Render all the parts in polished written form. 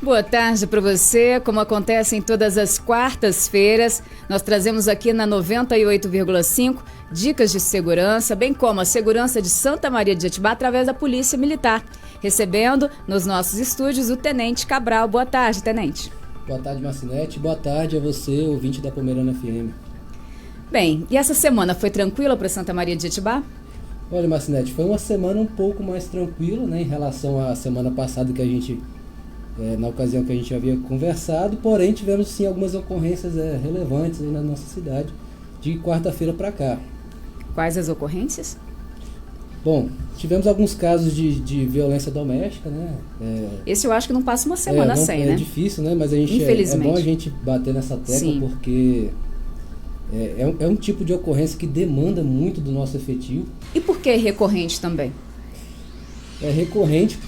Boa tarde para você. Como acontece em todas as quartas-feiras, nós trazemos aqui na 98,5 dicas de segurança, bem como a segurança de Santa Maria de Jetibá através da Polícia Militar. Recebendo nos nossos estúdios o Tenente Cabral. Boa tarde, Tenente. Boa tarde, Marcinete. Boa tarde a você, ouvinte da Pomerana FM. Bem, e essa semana foi tranquila para Santa Maria de Jetibá? Olha, Marcinete, foi uma semana um pouco mais tranquila, né, em relação à semana passada que a gente, na ocasião que a gente havia conversado, porém tivemos sim algumas ocorrências relevantes aí na nossa cidade de quarta-feira para cá. Quais as ocorrências? Bom, tivemos alguns casos de violência doméstica, né? Esse eu acho que não passa uma semana sem, né? É difícil, né? Mas a gente é bom a gente bater nessa tecla, sim, porque é um tipo de ocorrência que demanda muito do nosso efetivo. E por que recorrente também? É recorrente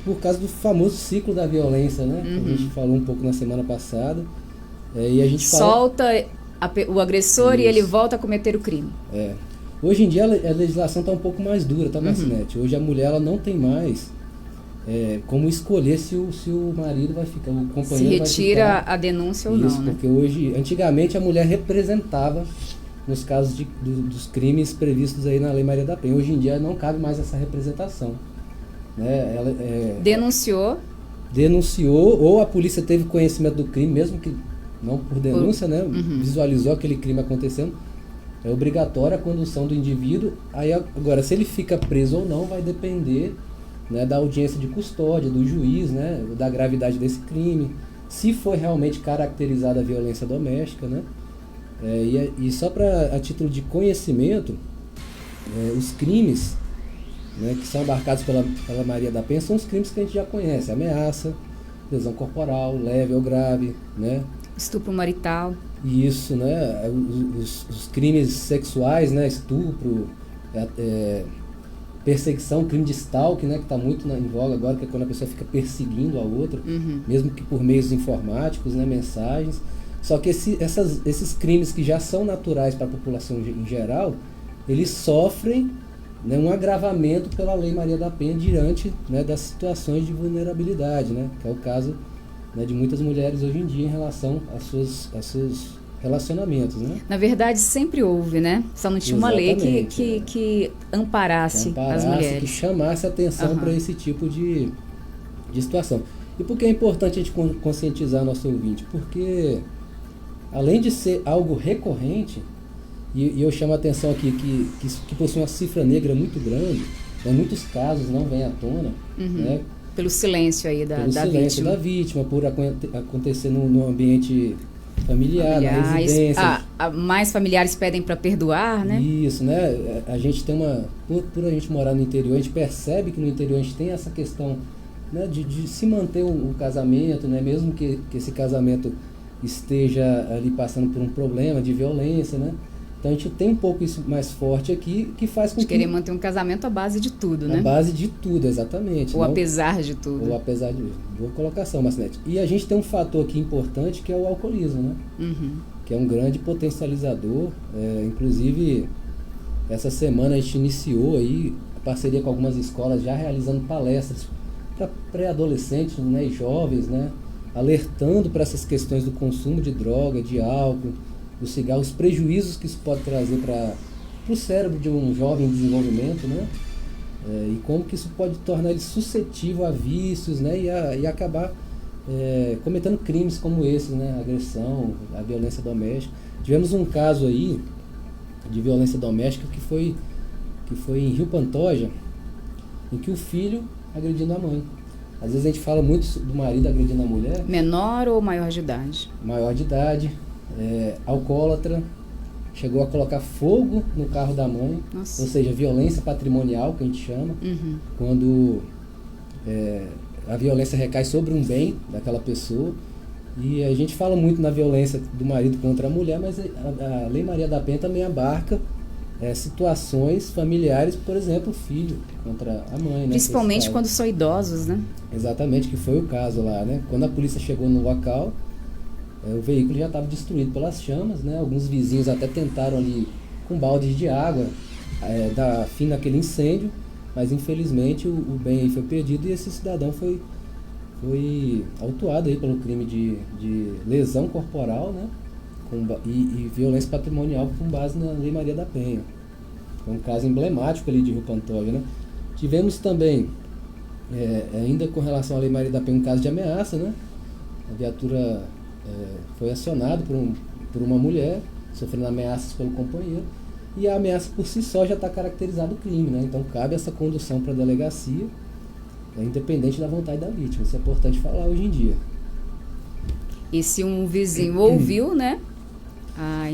por causa do famoso ciclo da violência, né? Que a gente falou um pouco na semana passada. E a gente solta o agressor. Isso. E ele volta a cometer o crime. Hoje em dia a legislação está um pouco mais dura, tá, Marcinete? Hoje a mulher ela não tem mais como escolher se o marido vai ficar, o companheiro se retira vai ficar. A denúncia ou Isso, não, né? Porque hoje, antigamente a mulher representava nos casos dos crimes previstos aí na Lei Maria da Penha. Hoje em dia não cabe mais essa representação, né? Ela denunciou ou a polícia teve conhecimento do crime, mesmo que não por denúncia, né? Visualizou aquele crime acontecendo. É obrigatória a condução do indivíduo. Aí agora, se ele fica preso ou não, vai depender, né, da audiência de custódia, do juiz, né, da gravidade desse crime, se foi realmente caracterizada a violência doméstica, né? E só a título de conhecimento, os crimes, né, que são abarcados pela Maria da Penha são os crimes que a gente já conhece: ameaça, lesão corporal, leve ou grave, né? Estupro marital. Isso, né? Os crimes sexuais, né? Estupro, perseguição, crime de stalking, né? Que está muito em voga agora, que é quando a pessoa fica perseguindo a outra, mesmo que por meios informáticos, né? Mensagens. Só que esses crimes que já são naturais para a população em geral, eles sofrem, né, um agravamento pela Lei Maria da Penha diante, né, das situações de vulnerabilidade, né? Que é o caso, né, de muitas mulheres hoje em dia em relação a seus relacionamentos, né? Na verdade, sempre houve, né? Só não tinha uma lei que amparasse as mulheres. Que chamasse atenção para esse tipo de situação. E por que é importante a gente conscientizar nosso ouvinte? Porque, além de ser algo recorrente, e eu chamo a atenção aqui que possui uma cifra negra muito grande, muitos casos não vêm à tona, né? Pelo silêncio aí da vítima, por acontecer no ambiente familiar, na residência. Mais familiares pedem para perdoar, né? Isso, né? A gente tem por a gente morar no interior, a gente percebe que no interior a gente tem essa questão, né, de se manter o casamento, né? Mesmo que esse casamento esteja ali passando por um problema de violência, né? Então a gente tem um pouco isso mais forte aqui, que faz com que... querer manter um casamento à base de tudo, né? À base de tudo, exatamente. Ou apesar de tudo. Ou apesar de... Boa colocação, Marcinete. E a gente tem um fator aqui importante, que é o alcoolismo, né? Que é um grande potencializador. Inclusive, essa semana a gente iniciou aí a parceria com algumas escolas, já realizando palestras para pré-adolescentes, né, e jovens, né? Alertando para essas questões do consumo de droga, de álcool, do cigarro, os prejuízos que isso pode trazer para o cérebro de um jovem em desenvolvimento, né? E como que isso pode tornar ele suscetível a vícios, né? E acabar cometendo crimes como esses, né? A agressão, a violência doméstica. Tivemos um caso aí de violência doméstica que foi em Rio Pantoja, em que o filho agredindo a mãe. Às vezes a gente fala muito do marido agredindo a mulher. Menor ou maior de idade? Maior de idade. Alcoólatra, chegou a colocar fogo no carro da mãe. Nossa. Ou seja, violência patrimonial, que a gente chama, quando a violência recai sobre um bem daquela pessoa. E a gente fala muito na violência do marido contra a mulher, mas a Lei Maria da Penha também abarca situações familiares, por exemplo, o filho contra a mãe. Principalmente quando são idosos, né? Exatamente, que foi o caso lá, né? Quando a polícia chegou no local, o veículo já estava destruído pelas chamas, né? Alguns vizinhos até tentaram ali com baldes de água dar fim naquele incêndio, mas infelizmente o bem aí foi perdido e esse cidadão foi foi autuado aí pelo crime de lesão corporal, né? E violência patrimonial com base na Lei Maria da Penha. É um caso emblemático ali de Rio Pantoja, né? Tivemos também, ainda com relação à Lei Maria da Penha, um caso de ameaça, né? A viatura foi acionada por uma mulher, sofrendo ameaças pelo companheiro, e a ameaça por si só já está caracterizado o crime, né? Então cabe essa condução para a delegacia, independente da vontade da vítima. Isso é importante falar hoje em dia. E se um vizinho ouviu, né? A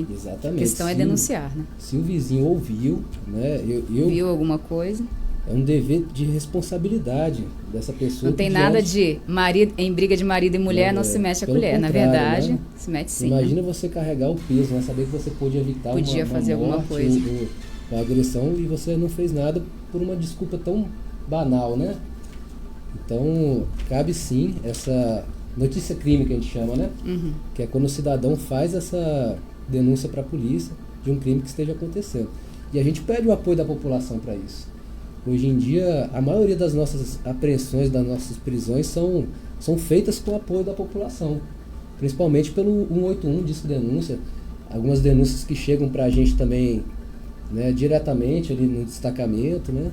questão é denunciar, né? Se o vizinho ouviu, né? Viu alguma coisa? É um dever de responsabilidade dessa pessoa. Não tem nada de marido, em briga de marido e mulher não se mexe a colher. Na verdade, né? Se mete sim. Imagina né? você carregar o peso, né? Saber que você podia evitar uma fazer morte, alguma coisa. Ou agressão, e você não fez nada por uma desculpa tão banal, né? Então, cabe sim essa notícia crime que a gente chama, né? Uhum. Que é quando o cidadão faz essa denúncia para a polícia de um crime que esteja acontecendo. E a gente pede o apoio da população para isso. Hoje em dia, a maioria das nossas apreensões, das nossas prisões são feitas com o apoio da população. Principalmente pelo 181, Disque Denúncia. Algumas denúncias que chegam para a gente também, né, diretamente ali no destacamento, né?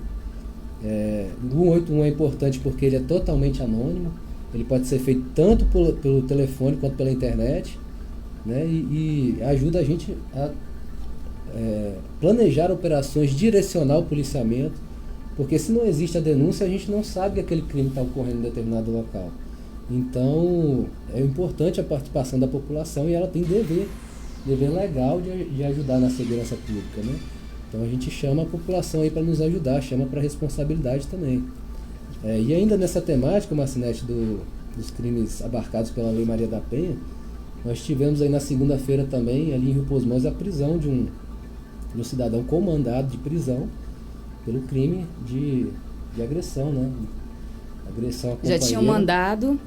O 181 é importante porque ele é totalmente anônimo. Ele pode ser feito tanto pelo telefone quanto pela internet, né? E ajuda a gente a planejar operações, direcionar o policiamento. Porque se não existe a denúncia, a gente não sabe que aquele crime está ocorrendo em determinado local. Então, é importante a participação da população, e ela tem dever legal de ajudar na segurança pública, né? Então, a gente chama a população aí para nos ajudar, chama para responsabilidade também. E ainda nessa temática, Marcinete, dos crimes abarcados pela Lei Maria da Penha, nós tivemos aí na segunda-feira também, ali em Rio Posmões, a prisão de um cidadão com mandado de prisão, pelo crime de agressão, né? Agressão à companheira. Já tinha um mandado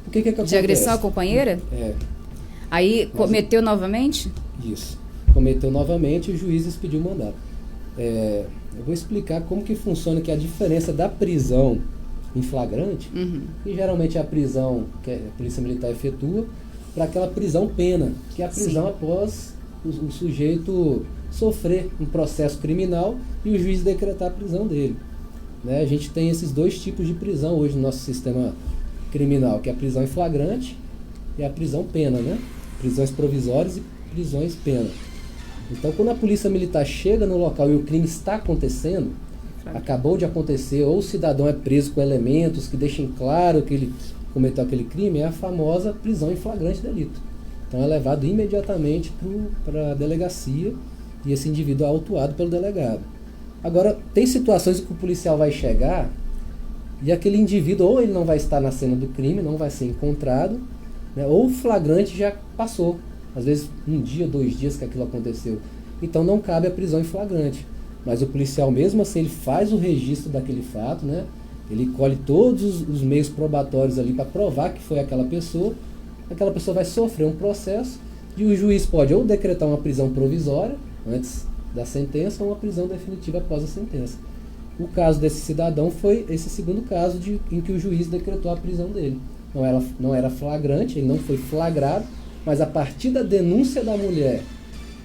o que acontece? De agressão à companheira? Aí cometeu novamente? Isso. Cometeu novamente e o juiz expediu o mandado. Eu vou explicar como que funciona, que é a diferença da prisão em flagrante, que geralmente é a prisão que a Polícia Militar efetua, para aquela prisão pena, que é a prisão após o sujeito sofrer um processo criminal e o juiz decretar a prisão dele, né? A gente tem esses dois tipos de prisão hoje no nosso sistema criminal, que é a prisão em flagrante e a prisão pena, né? Prisões provisórias e prisões pena. Então, quando a Polícia Militar chega no local e o crime está acontecendo, acabou de acontecer, ou o cidadão é preso com elementos que deixem claro que ele cometeu aquele crime, é a famosa prisão em flagrante delito. Então é levado imediatamente para a delegacia e esse indivíduo é autuado pelo delegado. Agora, tem situações em que o policial vai chegar e aquele indivíduo, ou ele não vai estar na cena do crime, não vai ser encontrado, né, ou o flagrante já passou. Às vezes 1 dia, 2 dias que aquilo aconteceu. Então não cabe a prisão em flagrante. Mas o policial, mesmo assim, ele faz o registro daquele fato, né? Ele colhe todos os meios probatórios ali para provar que foi aquela pessoa vai sofrer um processo e o juiz pode ou decretar uma prisão provisória antes da sentença ou uma prisão definitiva após a sentença. O caso desse cidadão foi esse segundo caso em que o juiz decretou a prisão dele. Não era flagrante, ele não foi flagrado, mas a partir da denúncia da mulher,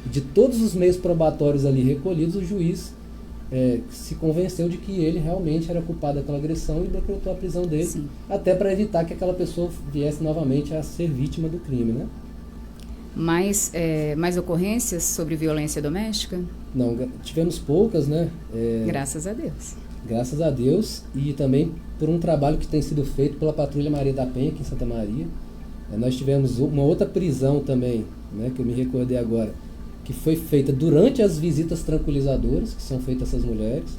de todos os meios probatórios ali recolhidos, o juiz se convenceu de que ele realmente era culpado daquela agressão e decretou a prisão dele, sim, até para evitar que aquela pessoa viesse novamente a ser vítima do crime, né? Mais ocorrências sobre violência doméstica? Não, tivemos poucas, né? Graças a Deus. Graças a Deus, e também por um trabalho que tem sido feito pela Patrulha Maria da Penha aqui em Santa Maria. Nós tivemos uma outra prisão também, né, que eu me recordei agora, que foi feita durante as visitas tranquilizadoras que são feitas a essas mulheres.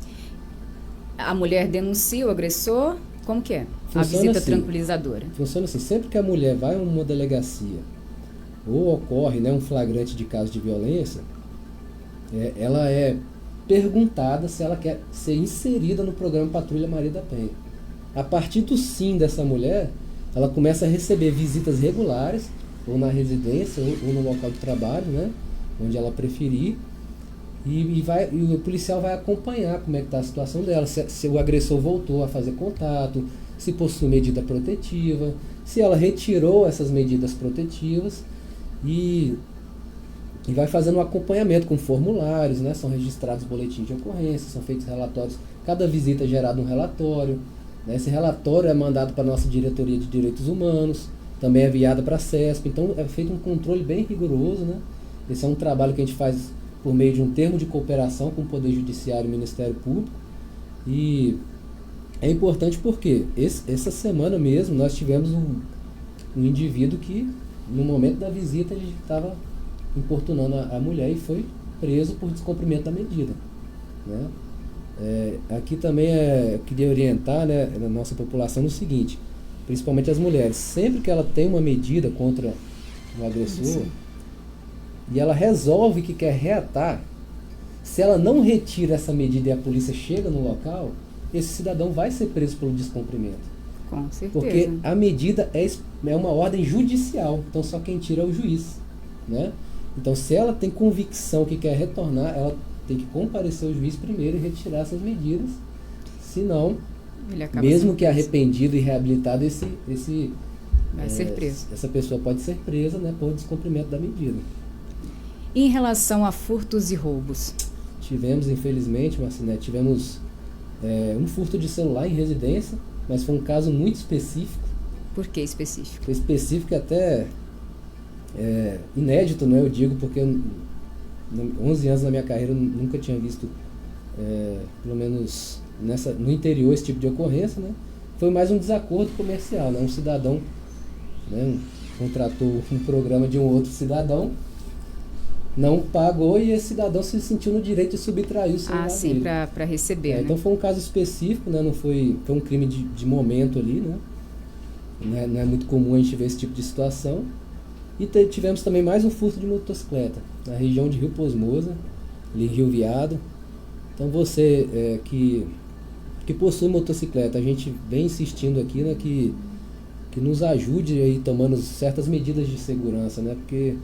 A mulher denuncia o agressor? Como que é? Funciona a visita assim, tranquilizadora. Funciona assim, sempre que a mulher vai a uma delegacia ou ocorre, né, um flagrante de caso de violência, ela é perguntada se ela quer ser inserida no programa Patrulha Maria da Penha. A partir do sim dessa mulher, ela começa a receber visitas regulares, ou na residência, ou no local de trabalho, né, onde ela preferir, e o policial vai acompanhar como é que está a situação dela, se o agressor voltou a fazer contato, se possui medida protetiva, se ela retirou essas medidas protetivas e vai fazendo um acompanhamento com formulários, né? São registrados boletins de ocorrência, são feitos relatórios, cada visita é gerado um relatório, né? Esse relatório é mandado para a nossa diretoria de direitos humanos, também é enviado para a CESP, então é feito um controle bem rigoroso, né? Esse é um trabalho que a gente faz por meio de um termo de cooperação com o Poder Judiciário e o Ministério Público, e é importante porque essa semana mesmo nós tivemos um indivíduo que no momento da visita ele estava importunando a mulher e foi preso por descumprimento da medida, né? Aqui também eu queria orientar, né, a nossa população no seguinte, principalmente as mulheres, sempre que ela tem uma medida contra o agressor e ela resolve que quer reatar, se ela não retira essa medida e a polícia chega no local, esse cidadão vai ser preso pelo descumprimento. Com certeza. Porque a medida é uma ordem judicial, então só quem tira é o juiz, né? Então, se ela tem convicção que quer retornar, ela tem que comparecer ao juiz primeiro e retirar essas medidas. Senão, mesmo que arrependido e reabilitado, vai ser preso. Essa pessoa pode ser presa, né, por descumprimento da medida. E em relação a furtos e roubos? Tivemos, infelizmente, Marcinete, um furto de celular em residência, mas foi um caso muito específico. Por que específico? Foi específico e até inédito, né? Eu digo porque 11 anos na minha carreira eu nunca tinha visto, pelo menos no interior, esse tipo de ocorrência, né? Foi mais um desacordo comercial, né? Um cidadão, né, contratou um programa de um outro cidadão, não pagou e esse cidadão se sentiu no direito de subtrair o celular dele. Sim, para receber, né? Então foi um caso específico, né? Não foi um crime de momento ali, né? Não é muito comum a gente ver esse tipo de situação. E tivemos também mais um furto de motocicleta, na região de Rio Posmoza, ali em Rio Viado. Então você que possui motocicleta, a gente vem insistindo aqui, né, que nos ajude aí tomando certas medidas de segurança, né? Porque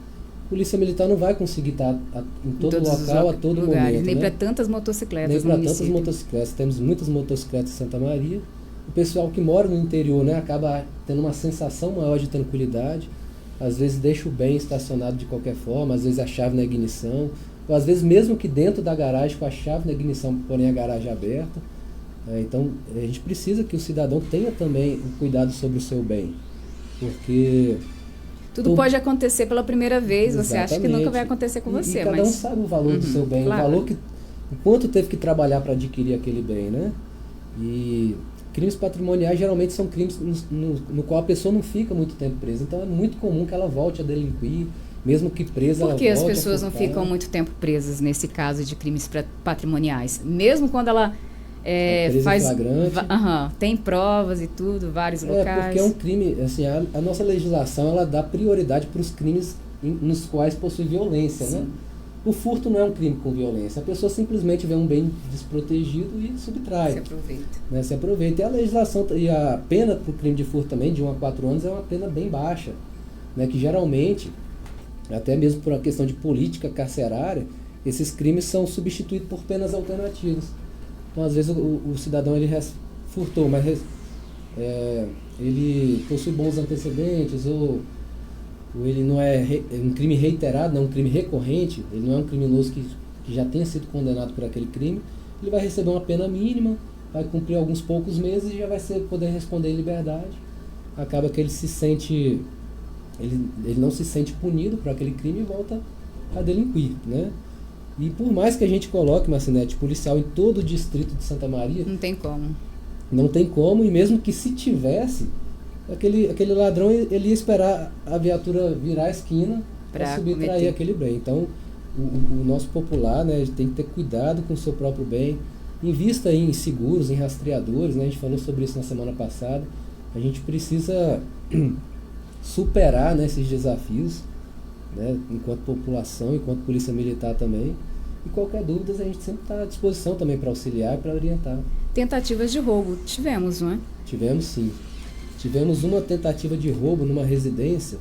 a Polícia Militar não vai conseguir estar em todo local, a todo momento. Nem né? para tantas motocicletas. Nem para tantas motocicletas. Temos muitas motocicletas em Santa Maria. O pessoal que mora no interior, né, acaba tendo uma sensação maior de tranquilidade. Às vezes deixa o bem estacionado de qualquer forma, às vezes a chave na ignição, ou às vezes mesmo que dentro da garagem com a chave na ignição, porém a garagem aberta. Então a gente precisa que o cidadão tenha também um cuidado sobre o seu bem, porque tudo pode acontecer pela primeira vez. Exatamente. Você acha que nunca vai acontecer com você, cada um sabe o valor do seu bem, claro. O valor o quanto teve que trabalhar para adquirir aquele bem, né? E crimes patrimoniais geralmente são crimes no qual a pessoa não fica muito tempo presa. Então é muito comum que ela volte a delinquir, mesmo que presa. Por que as pessoas não ficam muito tempo presas nesse caso de crimes patrimoniais? Mesmo quando ela faz... tem provas e tudo, vários locais. Porque é um crime, assim, a nossa legislação ela dá prioridade para os crimes nos quais possui violência, né? O furto não é um crime com violência. A pessoa simplesmente vê um bem desprotegido e subtrai. Se aproveita. Né? Se aproveita. E a legislação e a pena para o crime de furto também, de 1 a 4 anos, é uma pena bem baixa. Né? Que geralmente, até mesmo por uma questão de política carcerária, esses crimes são substituídos por penas alternativas. Então, às vezes, o cidadão ele furtou, mas ele possui bons antecedentes, ou ele não é um crime reiterado, não é um crime recorrente, ele não é um criminoso que já tenha sido condenado por aquele crime, ele vai receber uma pena mínima, vai cumprir alguns poucos meses e já vai poder responder em liberdade. Acaba que ele não se sente punido por aquele crime e volta a delinquir, né? E por mais que a gente coloque, Marcinete, policial em todo o distrito de Santa Maria... Não tem como. Não tem como, e mesmo que se tivesse, aquele ladrão ele ia esperar a viatura virar a esquina para subtrair aquele bem. Então, o nosso popular, né, tem que ter cuidado com o seu próprio bem. Invista aí em seguros, em rastreadores, né? A gente falou sobre isso na semana passada. A gente precisa superar, né, esses desafios, né, enquanto população, enquanto polícia militar também. E qualquer dúvida, a gente sempre está à disposição também para auxiliar e para orientar. Tentativas de roubo, tivemos, não é? Tivemos sim. Tivemos uma tentativa de roubo numa residência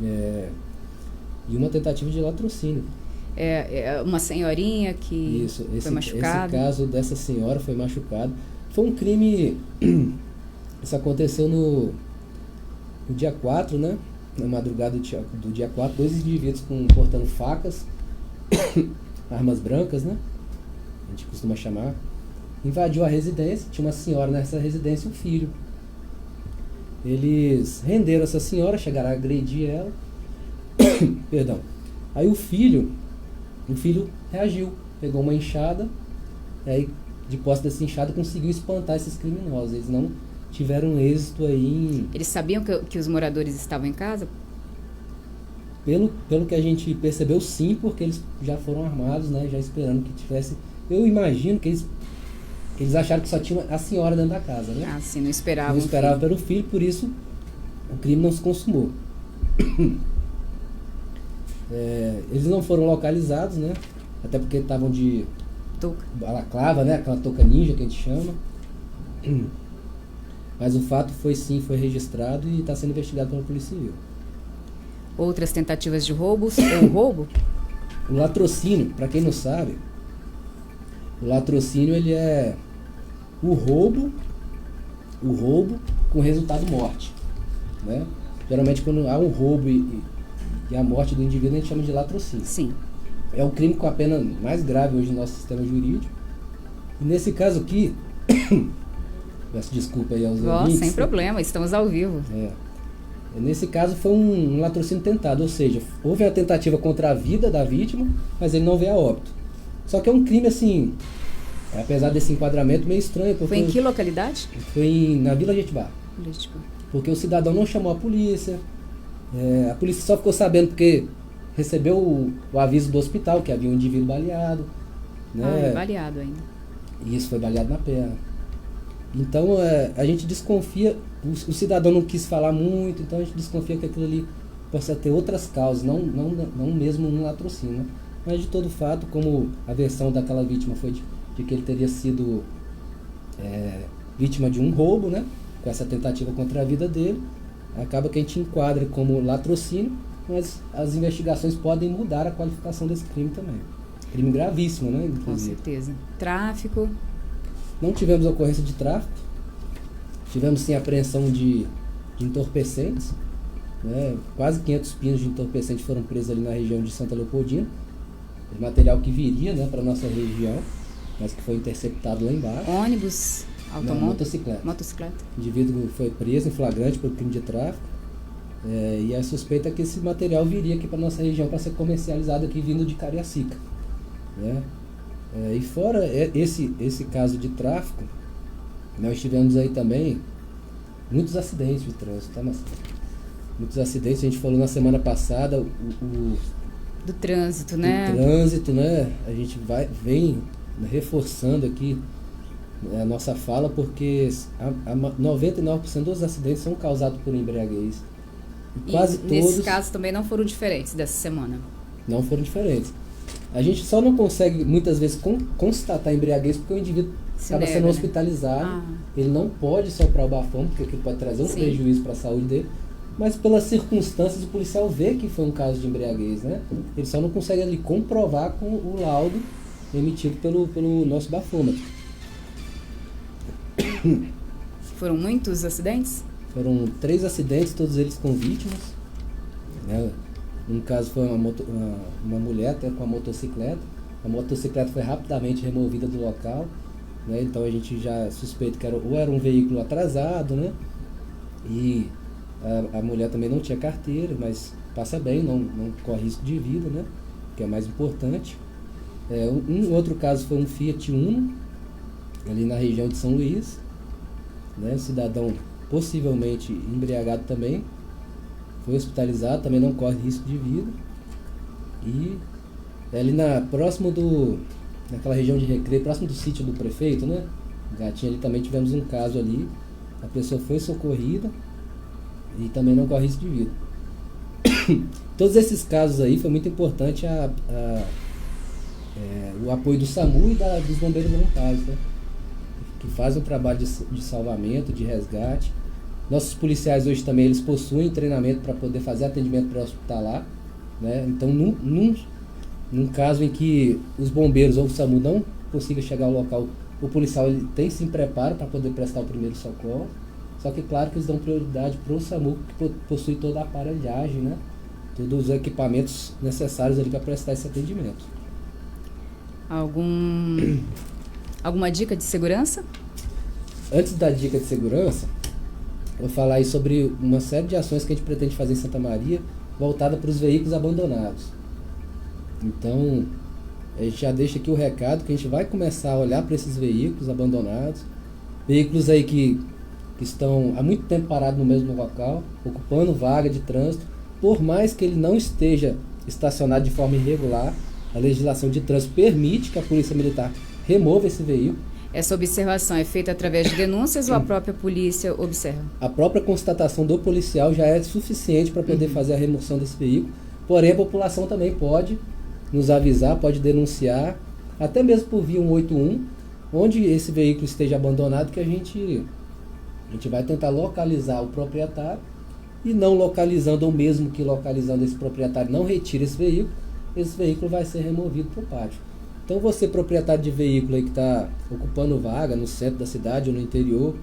e uma tentativa de latrocínio. Uma senhorinha que foi machucada. Esse caso dessa senhora foi machucada. Foi um crime Isso aconteceu no dia 4, né? Na madrugada do dia 4, 2 indivíduos portando facas, armas brancas, né? A gente costuma chamar. Invadiu a residência, tinha uma senhora nessa residência e um filho. Eles renderam essa senhora, chegaram a agredir ela. Perdão. Aí o filho reagiu, pegou uma enxada, e aí de posse dessa enxada conseguiu espantar esses criminosos. Eles não tiveram êxito aí. Eles sabiam que os moradores estavam em casa? Pelo que a gente percebeu, sim, porque eles já foram armados, né? Já esperando que tivesse. Eu imagino que eles acharam que só tinha a senhora dentro da casa, né? Ah, sim, não esperavam. Não esperavam pelo filho, por isso o crime não se consumou. Eles não foram localizados, né? Até porque estavam de balaclava, né? Aquela touca ninja que a gente chama. Mas o fato foi registrado e está sendo investigado pela Polícia Civil. Outras tentativas de roubos ou roubo? O latrocínio, para quem não sabe, o latrocínio ele é o roubo com resultado morte, né? Geralmente quando há um roubo e a morte do indivíduo a gente chama de latrocínio. Sim. É o crime com a pena mais grave hoje no nosso sistema jurídico. E nesse caso aqui, peço desculpa aí aos ouvintes. Sem problema, estamos ao vivo. Nesse caso foi um latrocínio tentado, ou seja, houve a tentativa contra a vida da vítima, mas ele não veio a óbito. Só que é um crime assim, apesar desse enquadramento meio estranho. Foi em que localidade? Foi na Vila Jetibá. Porque o cidadão não chamou a polícia, a polícia só ficou sabendo porque recebeu o aviso do hospital que havia um indivíduo baleado. Né? Baleado ainda. E isso foi baleado na perna. Então a gente desconfia, o cidadão não quis falar muito, então a gente desconfia que aquilo ali possa ter outras causas, não mesmo um latrocínio. Né? Mas de todo fato, como a versão daquela vítima foi de que ele teria sido vítima de um roubo, né? Com essa tentativa contra a vida dele, acaba que a gente enquadra como latrocínio, mas as investigações podem mudar a qualificação desse crime também. Crime gravíssimo, né? Inclusive. Com certeza. Tráfico. Não tivemos ocorrência de tráfico, tivemos sim apreensão de entorpecentes, né? Quase 500 pinos de entorpecentes foram presos ali na região de Santa Leopoldina, material que viria, né, para a nossa região, mas que foi interceptado lá embaixo. Ônibus, automóvel? Motocicleta. O indivíduo foi preso em flagrante por crime de tráfico, e a suspeita é que esse material viria aqui para a nossa região para ser comercializado aqui vindo de Cariacica, né? E fora esse caso de tráfico, nós tivemos aí também muitos acidentes de trânsito, tá, Marcelo? Muitos acidentes, a gente falou na semana passada do trânsito, né? Do trânsito, né? A gente vem reforçando aqui a nossa fala, porque 99% dos acidentes são causados por embriaguez. E quase todos... Nesses casos também não foram diferentes dessa semana? Não foram diferentes. A gente só não consegue, muitas vezes, constatar embriaguez porque o indivíduo acaba sendo hospitalizado. Ele não pode soprar o bafão, porque aquilo pode trazer um prejuízo para a saúde dele. Mas pelas circunstâncias, o policial vê que foi um caso de embriaguez, né? Ele só não consegue ali comprovar com o laudo emitido pelo nosso bafômetro. Foram muitos acidentes? Foram 3 acidentes, todos eles com vítimas, né? Um caso foi uma mulher até com a motocicleta. A motocicleta foi rapidamente removida do local, né? Então a gente já suspeita que era um veículo atrasado, né? E a mulher também não tinha carteira, mas passa bem, não corre risco de vida, né? Que é mais importante. Um outro caso foi um Fiat Uno, ali na região de São Luís, né? Cidadão possivelmente embriagado também, foi hospitalizado, também não corre risco de vida. E ali naquela região de Recreio, próximo do sítio do prefeito, né? Gatinho, ali também tivemos um caso ali, a pessoa foi socorrida e também não corre risco de vida. Todos esses casos aí foi muito importante o apoio do SAMU e dos bombeiros voluntários, né? Que fazem um trabalho de salvamento, de resgate. Nossos policiais hoje também eles possuem treinamento para poder fazer atendimento pré-hospitalar, né? Então, num caso em que os bombeiros ou o SAMU não consigam chegar ao local, o policial ele tem sim preparo para poder prestar o primeiro socorro, Só que claro que eles dão prioridade para o SAMU, que possui toda a aparelhagem, né? Todos os equipamentos necessários ali para prestar esse atendimento. Alguma dica de segurança? Antes da dica de segurança, vou falar aí sobre uma série de ações que a gente pretende fazer em Santa Maria, voltada para os veículos abandonados. Então, a gente já deixa aqui o recado que a gente vai começar a olhar para esses veículos abandonados, veículos aí que estão há muito tempo parados no mesmo local, ocupando vaga de trânsito, por mais que ele não esteja estacionado de forma irregular, a legislação de trânsito permite que a Polícia Militar remova esse veículo. Essa observação é feita através de denúncias ou a própria polícia observa? A própria constatação do policial já é suficiente para poder fazer a remoção desse veículo, porém a população também pode nos avisar, pode denunciar, até mesmo por via 181, onde esse veículo esteja abandonado, que a gente vai tentar localizar o proprietário, e não localizando, ou mesmo que localizando esse proprietário não retira esse veículo vai ser removido para o pátio. Então você, proprietário de veículo aí que está ocupando vaga no centro da cidade ou no interior,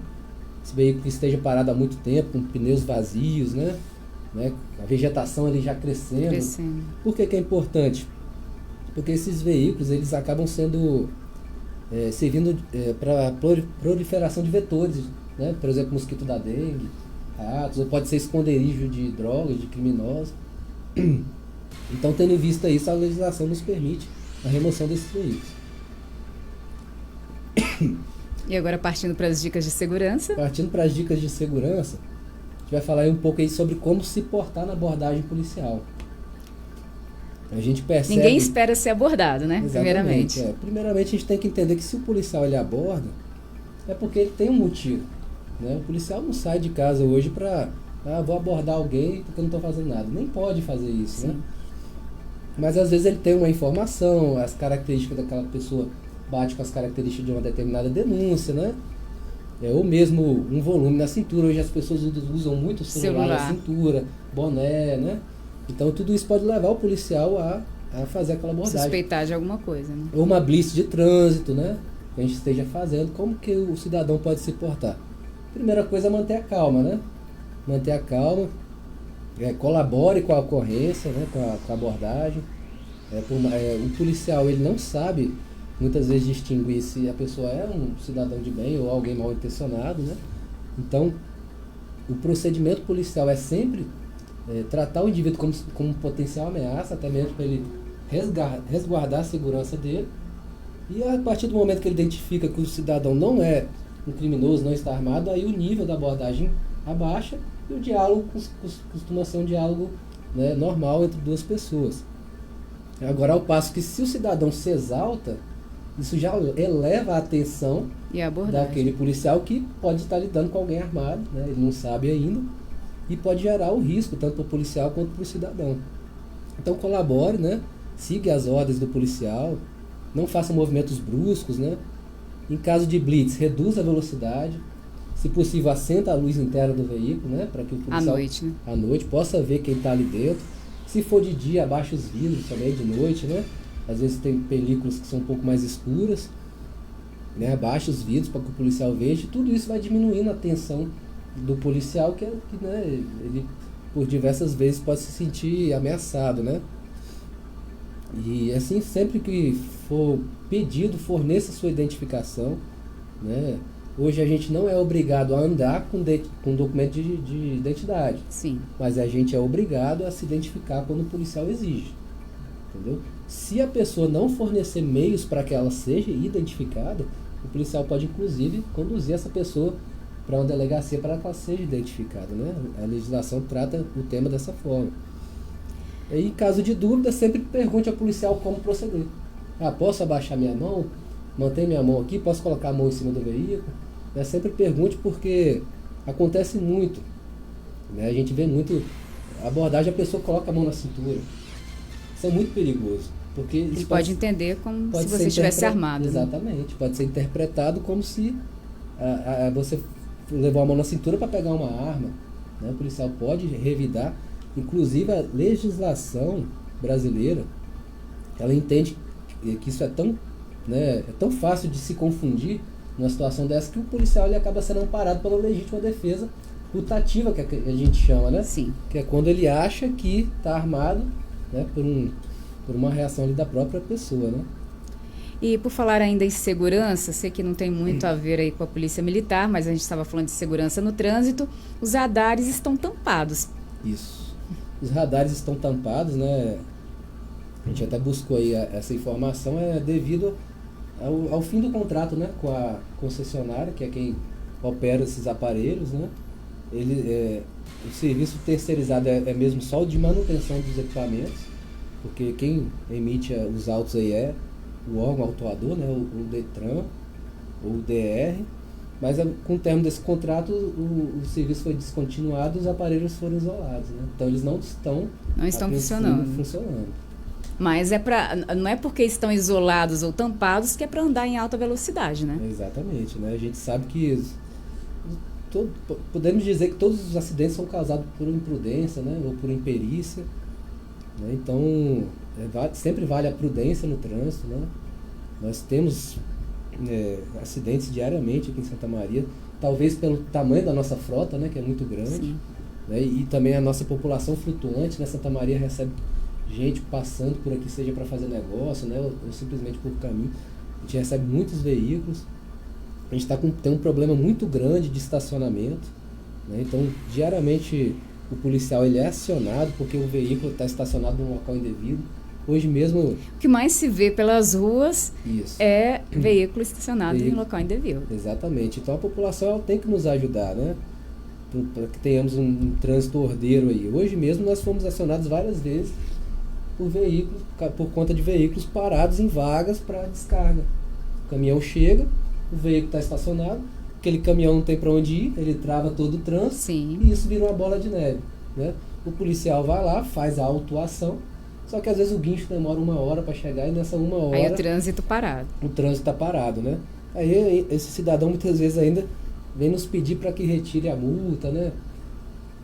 esse veículo que esteja parado há muito tempo, com pneus vazios, né? A vegetação ali já crescendo. Por que é importante? Porque esses veículos eles acabam sendo servindo para proliferação de vetores, né? Por exemplo, mosquito da dengue, ratos, ou pode ser esconderijo de drogas, de criminosos. Então, tendo em vista isso, a legislação nos permite a remoção desses veículos. E agora, partindo para as dicas de segurança? Partindo para as dicas de segurança, a gente vai falar aí um pouco aí sobre como se portar na abordagem policial. A gente percebe... Ninguém espera ser abordado, né? Primeiramente. Primeiramente, a gente tem que entender que se o policial ele aborda, é porque ele tem um motivo. Né? O policial não sai de casa hoje para... vou abordar alguém porque eu não estou fazendo nada. Nem pode fazer isso, Sim. né? Mas às vezes ele tem uma informação, as características daquela pessoa bate com as características de uma determinada denúncia, né? Ou mesmo um volume na cintura. Hoje as pessoas usam muito o celular na cintura, boné, né? Então tudo isso pode levar o policial a fazer aquela abordagem. Suspeitar de alguma coisa, né? Ou uma blitz de trânsito, né? Que a gente esteja fazendo. Como que o cidadão pode se portar? Primeira coisa é manter a calma, né? Manter a calma. Colabore com a ocorrência, né, com a abordagem. O policial ele não sabe muitas vezes distinguir se a pessoa é um cidadão de bem ou alguém mal intencionado, né? Então o procedimento policial é sempre tratar o indivíduo como potencial ameaça, até mesmo para ele resguardar a segurança dele, e a partir do momento que ele identifica que o cidadão não é um criminoso, não está armado, aí o nível da abordagem abaixa. E o diálogo costuma ser um diálogo, né, normal entre duas pessoas. Agora, ao passo que se o cidadão se exalta, isso já eleva a atenção daquele policial que pode estar lidando com alguém armado, né, ele não sabe ainda, e pode gerar o risco tanto para o policial quanto para o cidadão. Então colabore, né, siga as ordens do policial, não faça movimentos bruscos, né. Em caso de blitz, reduza a velocidade. Se possível, acenda a luz interna do veículo, né, para que o policial à noite possa ver quem está ali dentro. Se for de dia, abaixe os vidros também de noite, né? Às vezes tem películas que são um pouco mais escuras, né? Abaixe os vidros para que o policial veja. Tudo isso vai diminuindo a tensão do policial, que né, ele por diversas vezes pode se sentir ameaçado, né? E assim, sempre que for pedido, forneça sua identificação, né? Hoje a gente não é obrigado a andar com documento de identidade. Sim. Mas a gente é obrigado a se identificar quando o policial exige. Entendeu? Se a pessoa não fornecer meios para que ela seja identificada, o policial pode inclusive conduzir essa pessoa para uma delegacia para que ela seja identificada, né? A legislação trata o tema dessa forma. E em caso de dúvida, sempre pergunte ao policial como proceder. Posso abaixar minha mão? Manter minha mão aqui? Posso colocar a mão em cima do veículo? Sempre pergunte, porque acontece muito, né? A gente vê muito abordagem, a pessoa coloca a mão na cintura. Isso é muito perigoso, porque ele pode entender como se você estivesse armado. Exatamente, né? Pode ser interpretado como se você levou a mão na cintura para pegar uma arma, né? O policial pode revidar. Inclusive a legislação brasileira, ela entende que isso é tão fácil de se confundir, numa situação dessa que o policial ele acaba sendo amparado pela legítima defesa putativa, que a gente chama, né? Sim. Que é quando ele acha que está armado, né, por uma reação ali da própria pessoa, né? E por falar ainda em segurança, sei que não tem muito a ver aí com a polícia militar, mas a gente estava falando de segurança no trânsito, os radares estão tampados. Isso. Os radares estão tampados, né? A gente até buscou aí essa informação, devido ao fim do contrato, né, com a concessionária, que é quem opera esses aparelhos, né? O serviço terceirizado é mesmo só o de manutenção dos equipamentos, porque quem emite os autos aí é o órgão autuador, né, o DETRAN, ou o DR, mas com o término desse contrato o serviço foi descontinuado e os aparelhos foram isolados, né? Então eles não estão funcionando. Mas não é porque estão isolados ou tampados que é para andar em alta velocidade, né? Exatamente, né? A gente sabe que podemos dizer que todos os acidentes são causados por imprudência, né, ou por imperícia, né? Então sempre vale a prudência no trânsito, né? Nós temos acidentes diariamente aqui em Santa Maria, talvez pelo tamanho da nossa frota, né, que é muito grande, né, e também a nossa população flutuante, né? Santa Maria recebe gente passando por aqui, seja para fazer negócio, né, ou simplesmente por caminho. A gente recebe muitos veículos. A gente tem um problema muito grande de estacionamento, né? Então diariamente o policial ele é acionado porque o veículo está estacionado num local indevido. Hoje mesmo... O que mais se vê pelas ruas Isso. é veículo estacionado em local indevido. Exatamente. Então a população ela tem que nos ajudar, né? Para que tenhamos um trânsito ordeiro aí. Hoje mesmo nós fomos acionados várias vezes por conta de veículos parados em vagas para descarga. O caminhão chega, o veículo está estacionado, aquele caminhão não tem para onde ir, ele trava todo o trânsito. Sim. E isso vira uma bola de neve, né? O policial vai lá, faz a autuação, só que às vezes o guincho demora 1 hora para chegar e nessa 1 hora... Aí o trânsito parado. O trânsito está parado, né? Aí esse cidadão muitas vezes ainda vem nos pedir para que retire a multa, né?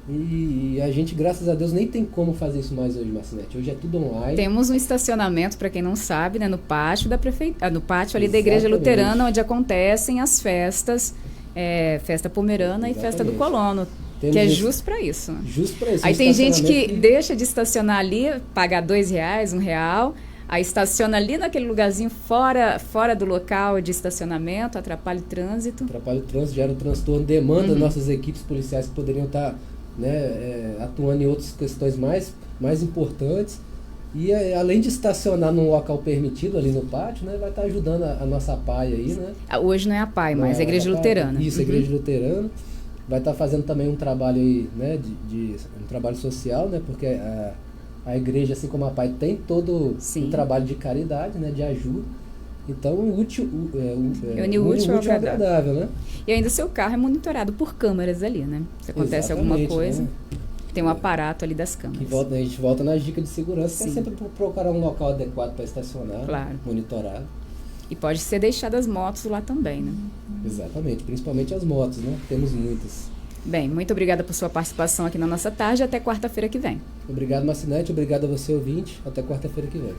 E a gente, graças a Deus, nem tem como fazer isso mais hoje, Marcinete. Hoje é tudo online. Temos um estacionamento, para quem não sabe, né, no pátio da prefeitura, no pátio ali da Igreja Luterana, onde acontecem as festas, festa pomerana e festa do colono. Temos que é justo para isso. Justo para isso. Aí tem gente que deixa de estacionar ali, pagar R$2, R$1, aí estaciona ali naquele lugarzinho fora do local de estacionamento, atrapalha o trânsito. Atrapalha o trânsito, gera um transtorno, demanda nossas equipes policiais que poderiam estar, né, atuando em outras questões mais importantes. E além de estacionar num local permitido ali no pátio, né, vai estar ajudando a nossa PAI aí, né? Hoje não é a PAI, mas a Igreja Luterana. Isso, a Igreja Luterana. Vai estar fazendo também um trabalho aí, né, um trabalho social, né, porque a igreja, assim como a PAI, tem todo um trabalho de caridade, né, de ajuda. Então, o útil ao agradável, né? E ainda seu carro é monitorado por câmeras ali, né? Se acontece alguma coisa, né? Tem um aparato ali das câmeras. A gente volta nas dicas de segurança, que é sempre procurar um local adequado para estacionar, claro, monitorado. E pode ser deixado as motos lá também, né? Exatamente, principalmente as motos, né? Temos muitas. Bem, muito obrigada por sua participação aqui na nossa tarde. Até quarta-feira que vem. Obrigado, Marcinete. Obrigado a você, ouvinte. Até quarta-feira que vem.